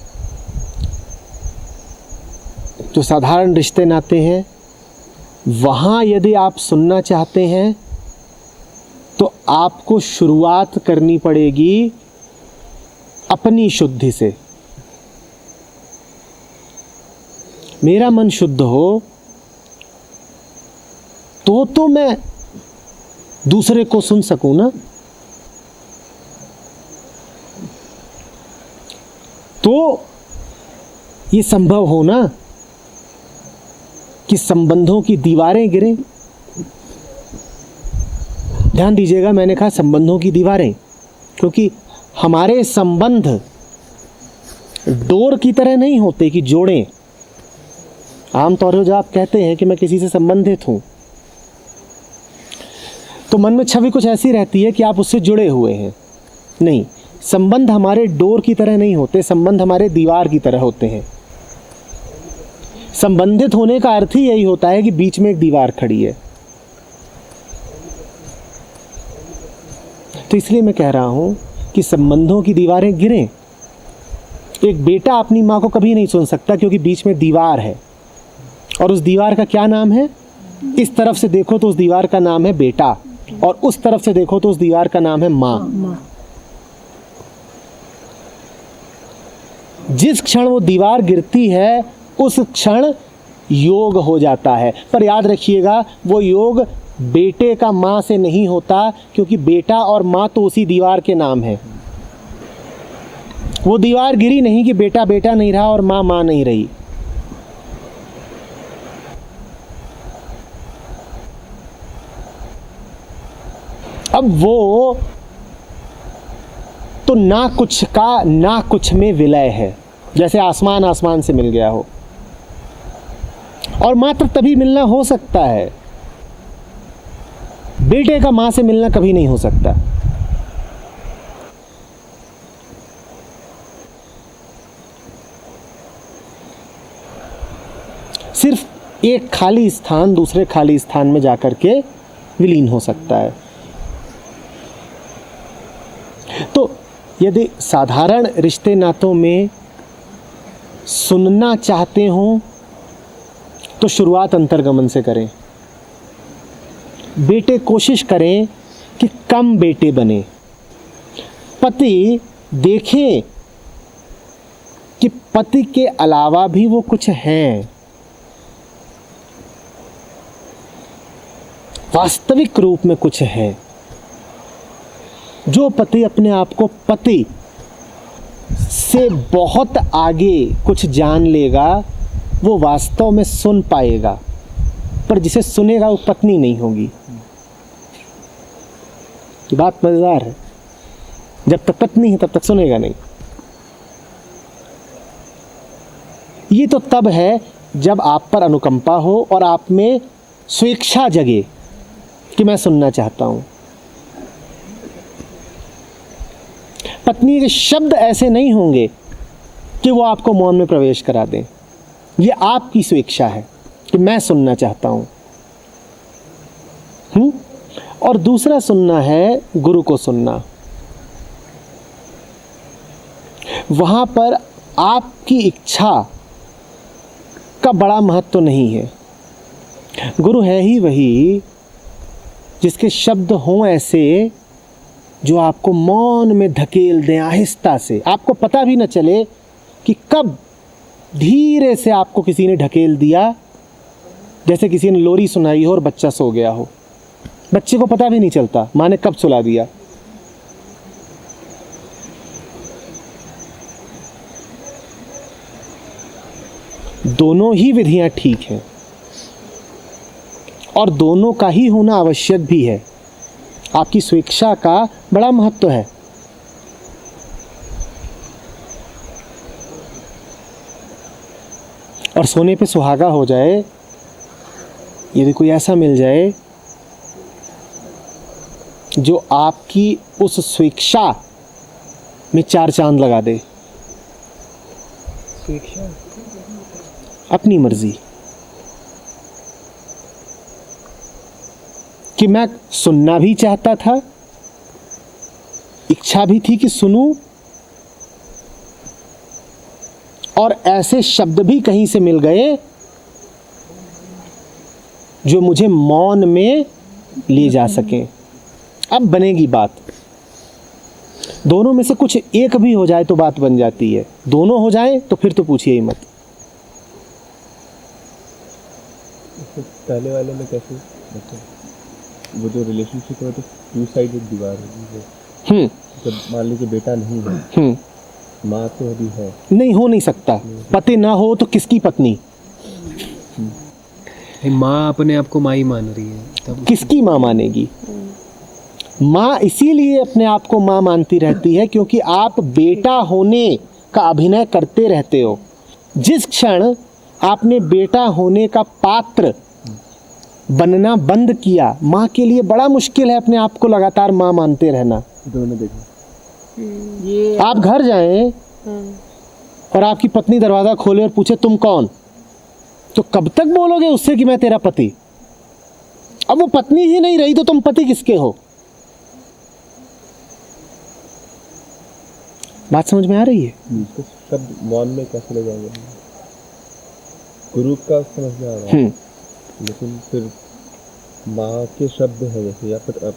जो साधारण रिश्ते नाते हैं वहाँ यदि आप सुनना चाहते हैं तो आपको शुरुआत करनी पड़ेगी अपनी शुद्धि से। मेरा मन शुद्ध हो तो मैं दूसरे को सुन सकूं ना। तो ये संभव हो ना कि संबंधों की दीवारें गिरें। ध्यान दीजिएगा, मैंने कहा संबंधों की दीवारें, क्योंकि हमारे संबंध डोर की तरह नहीं होते कि जोड़ें। आमतौर पर जब आप कहते हैं कि मैं किसी से संबंधित हूं तो मन में छवि कुछ ऐसी रहती है कि आप उससे जुड़े हुए हैं। नहीं, संबंध हमारे डोर की तरह नहीं होते, संबंध हमारे दीवार की तरह होते हैं। संबंधित होने का अर्थ ही यही होता है कि बीच में एक दीवार खड़ी है। तो इसलिए मैं कह रहा हूं कि संबंधों की दीवारें गिरें। एक बेटा अपनी मां को कभी नहीं सुन सकता क्योंकि बीच में दीवार है, और उस दीवार का क्या नाम है? इस तरफ से देखो तो उस दीवार का नाम है बेटा, और उस तरफ से देखो तो उस दीवार का नाम है मां। जिस क्षण वो दीवार गिरती है उस क्षण योग हो जाता है। पर याद रखिएगा, वो योग बेटे का मां से नहीं होता, क्योंकि बेटा और मां तो उसी दीवार के नाम है। वो दीवार गिरी नहीं कि बेटा बेटा नहीं रहा और मां मां नहीं रही। अब वो तो ना कुछ का ना कुछ में विलय है, जैसे आसमान आसमान से मिल गया हो। और मात्र तभी मिलना हो सकता है, बेटे का मां से मिलना कभी नहीं हो सकता। सिर्फ एक खाली स्थान दूसरे खाली स्थान में जाकर के विलीन हो सकता है। तो यदि साधारण रिश्ते नातों में सुनना चाहते हो तो शुरुआत अंतर्गमन से करें। बेटे कोशिश करें कि कम बेटे बने। पति देखें कि पति के अलावा भी वो कुछ हैं, वास्तविक रूप में कुछ है। जो पति अपने आप को पति से बहुत आगे कुछ जान लेगा वो वास्तव में सुन पाएगा, पर जिसे सुनेगा वो पत्नी नहीं होगी। बात मजेदार है, जब तक पत्नी है तब तक सुनेगा नहीं। ये तो तब है जब आप पर अनुकंपा हो और आप में स्वेच्छा जगे कि मैं सुनना चाहता हूं। पत्नी के शब्द ऐसे नहीं होंगे कि वो आपको मौन में प्रवेश करा दें। ये आपकी स्वेच्छा है कि मैं सुनना चाहता हूं। और दूसरा सुनना है गुरु को सुनना। वहां पर आपकी इच्छा का बड़ा महत्व नहीं है। गुरु है ही वही जिसके शब्द हों ऐसे जो आपको मौन में धकेल दें, आहिस्ता से, आपको पता भी न चले कि कब धीरे से आपको किसी ने ढकेल दिया। जैसे किसी ने लोरी सुनाई हो और बच्चा सो गया हो, बच्चे को पता भी नहीं चलता माँ ने कब सुला दिया। दोनों ही विधियां ठीक हैं और दोनों का ही होना आवश्यक भी है। आपकी स्वेच्छा का बड़ा महत्व है। और सोने पे सुहागा हो जाए, यदि कोई ऐसा मिल जाए जो आपकी उस स्वेच्छा में 4 चांद लगा दे। स्वेच्छा अपनी मर्जी कि मैं सुनना भी चाहता था, इच्छा भी थी कि सुनूं, और ऐसे शब्द भी कहीं से मिल गए जो मुझे मौन में ले जा सकें। अब बनेगी बात, दोनों में से कुछ एक भी हो जाए तो बात बन जाती है, दोनों हो जाए तो फिर तो पूछिए ही मत। पहले वाले में कैसे, मतलब वो जो रिलेशनशिप है तो टू साइडेड दीवार होगी। जब मान लीजिए बेटा नहीं है, माँ तो अभी है, नहीं हो नहीं सकता। पति ना हो तो किसकी पत्नी? माँ अपने आप को माँ ही मान रही है, तब किसकी माँ मानेगी? माँ इसीलिए अपने आप को माँ मानती रहती है क्योंकि आप बेटा होने का अभिनय करते रहते हो। जिस क्षण आपने बेटा होने का पात्र बनना बंद किया, माँ के लिए बड़ा मुश्किल है अपने आप को लगातार माँ मानते रहना। दोनों देखो, ये आप घर जाएं और आपकी पत्नी दरवाजा खोले और पूछे तुम कौन, तो कब तक बोलोगे उससे कि मैं तेरा पति? अब वो पत्नी ही नहीं रही तो तुम पति किसके हो? बात समझ में आ रही है? इसको शब्द मौन में कैसे ले जाएंगे? गुरु का समझ में आ रहा है, लेकिन फिर माँ के शब्द है जैसे, या फिर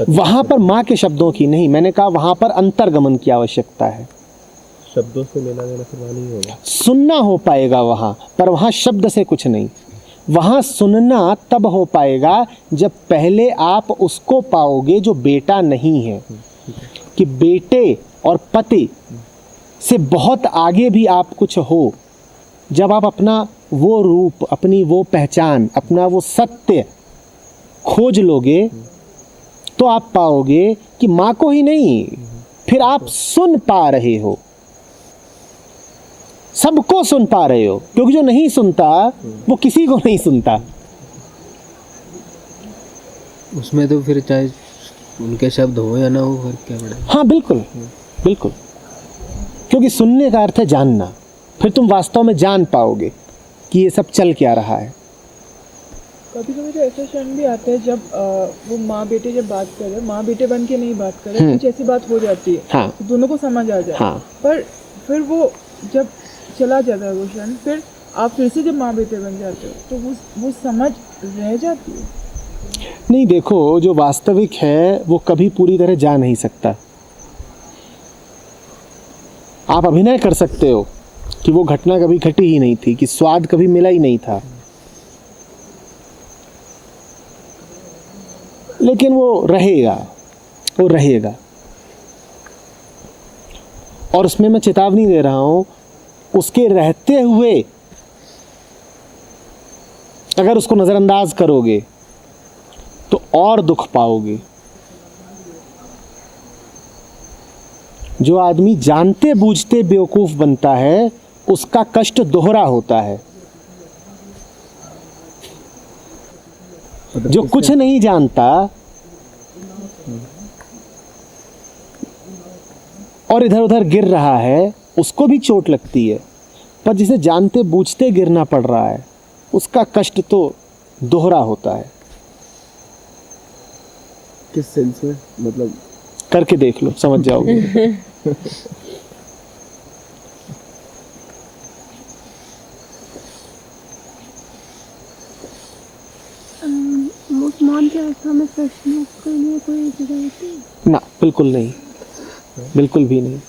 वहां पर माँ के शब्दों की नहीं, मैंने कहा वहां पर अंतर्गमन की आवश्यकता है। शब्दों से लेना देना फिर वहाँ नहीं होगा। सुनना हो पाएगा वहां, पर वहां शब्द से कुछ नहीं। वहां सुनना तब हो पाएगा जब पहले आप उसको पाओगे जो बेटा नहीं है, कि बेटे और पति से बहुत आगे भी आप कुछ हो। जब आप अपना वो रूप, अपनी वो पहचान, अपना वो सत्य खोज लोगे तो आप पाओगे कि माँ को ही नहीं, फिर आप सुन पा रहे हो, सबको सुन पा रहे हो। क्योंकि जो नहीं सुनता वो किसी को नहीं सुनता। उसमें तो फिर चाहे उनके शब्द हो या ना हो, फर्क क्या पड़ेगा? हाँ बिल्कुल बिल्कुल, क्योंकि सुनने का अर्थ है जानना। फिर तुम वास्तव में जान पाओगे कि ये सब चल क्या रहा है। कभी कभी तो ऐसा क्षण भी आता है जब वो माँ बेटे जब बात कर रहे हैं, माँ बेटे बन के नहीं बात कर रहे, कुछ ऐसी बात हो जाती है, हाँ दोनों को समझ आ जाए। हाँ पर फिर वो जब चला जाता है वो क्षण, फिर आप फिर से जब माँ बेटे बन जाते हो तो वो समझ रह जाती है। नहीं, देखो जो वास्तविक है वो कभी पूरी तरह जा नहीं सकता। आप अभिनय कर सकते हो कि वो घटना कभी घटी ही नहीं थी, कि स्वाद कभी मिला ही नहीं था, लेकिन वो रहेगा, वो रहेगा। और उसमें मैं चेतावनी दे रहा हूं, उसके रहते हुए अगर उसको नजरअंदाज करोगे तो और दुख पाओगे। जो आदमी जानते बूझते बेवकूफ बनता है उसका कष्ट दोहरा होता है। जो कुछ नहीं जानता और इधर उधर गिर रहा है उसको भी चोट लगती है, पर जिसे जानते बूझते गिरना पड़ रहा है उसका कष्ट तो दोहरा होता है। किस सेंस में, मतलब करके देख लो, समझ जाओगे। मौन की अवस्था में प्रश्नों के लिए कोई जगह होती है? ना, बिल्कुल नहीं, बिल्कुल भी नहीं।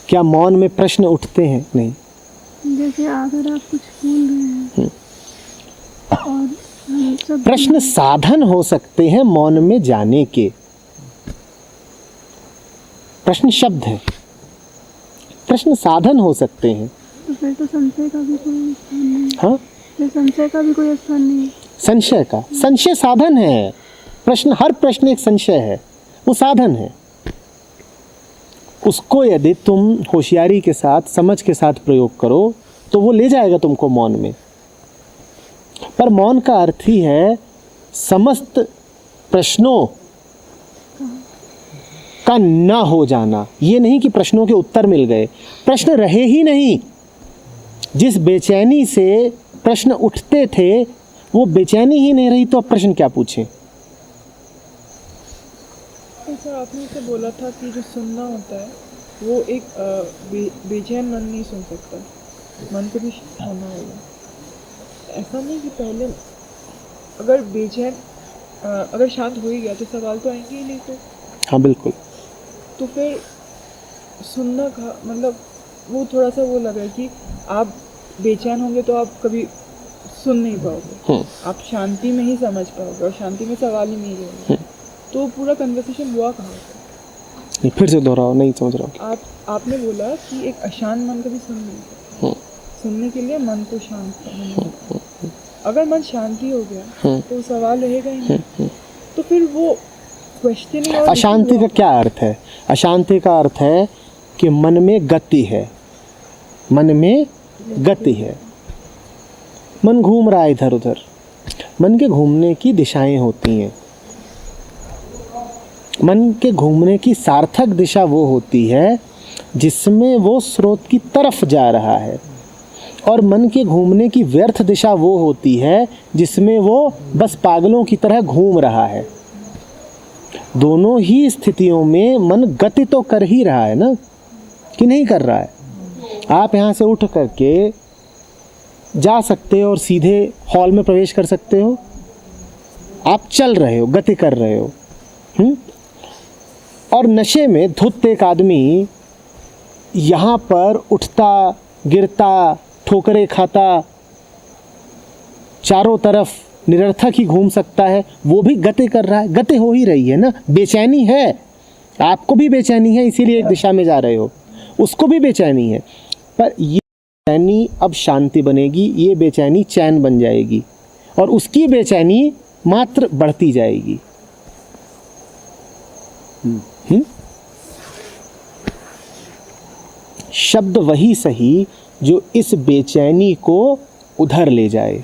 क्या मौन में प्रश्न उठते हैं? नहीं। जैसे अगर आप कुछ बोल रहे हैं और सब प्रश्न साधन हो सकते हैं मौन में जाने के। प्रश्न शब्द है, प्रश्न साधन हो सकते हैं। तो फिर तो संशय का भी कोई स्थान नहीं। हाँ, फिर संशय का भी कोई स्थान नहीं। संशय का, संशय साधन है। प्रश्न, हर प्रश्न एक संशय है, वो साधन है। उसको यदि तुम होशियारी के साथ, समझ के साथ प्रयोग करो तो वो ले जाएगा तुमको मौन में। पर मौन का अर्थ ही है समस्त प्रश्नों का न हो जाना। ये नहीं कि प्रश्नों के उत्तर मिल गए, प्रश्न रहे ही नहीं। जिस बेचैनी से प्रश्न उठते थे वो बेचैनी ही नहीं रही, तो अब प्रश्न क्या पूछें? सर आपने इसे बोला था कि जो सुनना होता है वो एक बेचैन मन नहीं सुन सकता, मन को भी होना होगा। ऐसा नहीं कि पहले अगर बेचैन अगर शांत हो ही गया तो सवाल तो आएंगे ही नहीं फिर। हाँ बिल्कुल। तो फिर सुनना का मतलब वो थोड़ा सा वो लगा कि आप बेचैन होंगे तो आप कभी सुन नहीं पाओगे, आप शांति में ही समझ पाओगे और शांति में सवाल ही नहीं रहेगा। तो पूरा कन्वर्सेशन हुआ कहाँ पे? नहीं, फिर से दोहराओ, नहीं समझ रहा हूँ। आपने बोला कि एक अशांत मन कभी सुन नहीं सकता, सुनने के लिए मन को शांत करना होता है। अगर मन शांति हो गया तो सवाल रहेगा ही नहीं। तो फिर वो क्वेश्चनिंग और अशांति का क्या अर्थ है? अशांति का अर्थ है कि मन में गति है, मन में गति है, मन घूम रहा है इधर उधर। मन के घूमने की दिशाएं होती हैं। मन के घूमने की सार्थक दिशा वो होती है जिसमें वो स्रोत की तरफ जा रहा है, और मन के घूमने की व्यर्थ दिशा वो होती है जिसमें वो बस पागलों की तरह घूम रहा है। दोनों ही स्थितियों में मन गति तो कर ही रहा है ना, कि नहीं कर रहा है? आप यहाँ से उठ करके जा सकते हो और सीधे हॉल में प्रवेश कर सकते हो। आप चल रहे हो, गति कर रहे हो। और नशे में धुत एक आदमी यहाँ पर उठता गिरता ठोकरे खाता चारों तरफ निरर्थक ही घूम सकता है, वो भी गति कर रहा है। गति हो ही रही है ना, बेचैनी है, आपको भी बेचैनी है, इसीलिए एक दिशा में जा रहे हो, उसको भी बेचैनी है। पर ये बेचैनी अब शांति बनेगी, ये बेचैनी चैन बन जाएगी, और उसकी बेचैनी मात्र बढ़ती जाएगी। शब्द वही सही जो इस बेचैनी को उधर ले जाए।